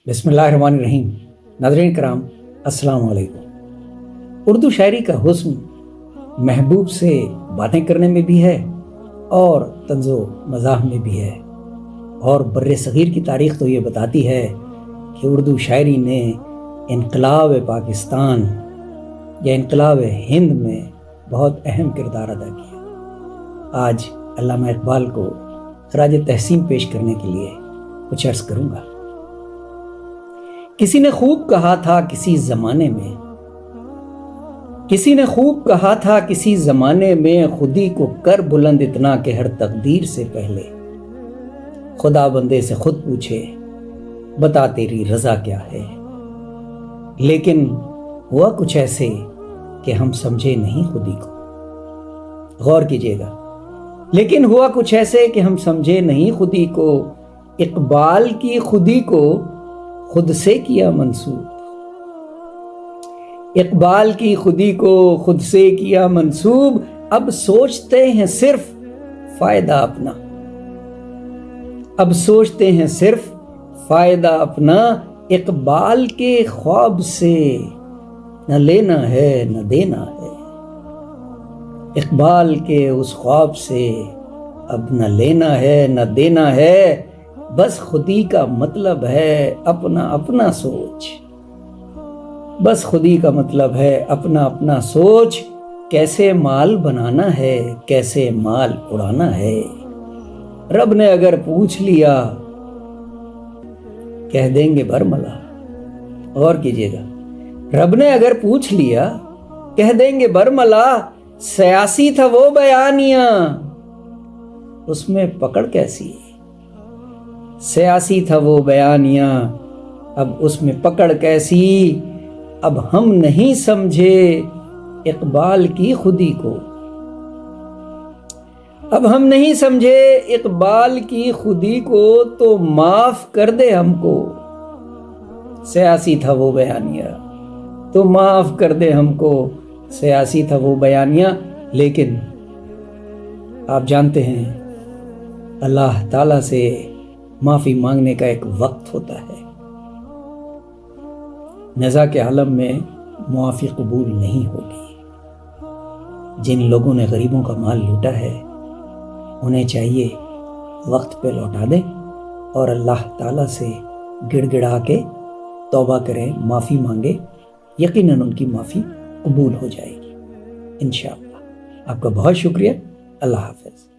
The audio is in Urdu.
بسم اللہ الرحمن الرحیم۔ ناظرین کرام السلام علیکم۔ اردو شاعری کا حسن محبوب سے باتیں کرنے میں بھی ہے اور طنز و مزاح میں بھی ہے، اور بر صغیر کی تاریخ تو یہ بتاتی ہے کہ اردو شاعری نے انقلاب پاکستان یا انقلاب ہند میں بہت اہم کردار ادا کیا۔ آج علامہ اقبال کو خراج تحسین پیش کرنے کے لیے کچھ عرض کروں گا۔ کسی نے خوب کہا تھا کسی زمانے میں، کسی نے خوب کہا تھا کسی زمانے میں، خودی کو کر بلند اتنا کہ ہر تقدیر سے پہلے خدا بندے سے خود پوچھے بتا تیری رضا کیا ہے۔ لیکن ہوا کچھ ایسے کہ ہم سمجھے نہیں خودی کو۔ غور کیجئے گا، لیکن ہوا کچھ ایسے کہ ہم سمجھے نہیں خودی کو، اقبال کی خودی کو خود سے کیا منسوب، اقبال کی خودی کو خود سے کیا منسوب، اب سوچتے ہیں صرف فائدہ اپنا، اب سوچتے ہیں صرف فائدہ اپنا، اقبال کے خواب سے نہ لینا ہے نہ دینا ہے، اقبال کے اس خواب سے اب نہ لینا ہے نہ دینا ہے، بس خودی کا مطلب ہے اپنا اپنا سوچ، بس خودی کا مطلب ہے اپنا اپنا سوچ، کیسے مال بنانا ہے کیسے مال اڑانا ہے۔ رب نے اگر پوچھ لیا کہہ دیں گے برملا۔ غور کیجئے گا، رب نے اگر پوچھ لیا کہہ دیں گے برملا، سیاسی تھا وہ بیانیہ اس میں پکڑ کیسی، سیاسی تھا وہ بیانیہ اب اس میں پکڑ کیسی، اب ہم نہیں سمجھے اقبال کی خودی کو، اب ہم نہیں سمجھے اقبال کی خودی کو، تو معاف کر دے ہم کو، سیاسی تھا وہ بیانیہ تو معاف کر دے ہم کو، سیاسی تھا وہ بیانیہ۔ لیکن آپ جانتے ہیں اللہ تعالیٰ سے معافی مانگنے کا ایک وقت ہوتا ہے، نزاع کے عالم میں معافی قبول نہیں ہوگی۔ جن لوگوں نے غریبوں کا مال لوٹا ہے انہیں چاہیے وقت پہ لوٹا دیں اور اللہ تعالیٰ سے گڑ گڑا کے توبہ کریں، معافی مانگے، یقیناً ان کی معافی قبول ہو جائے گی انشاءاللہ۔ آپ کا بہت شکریہ۔ اللہ حافظ۔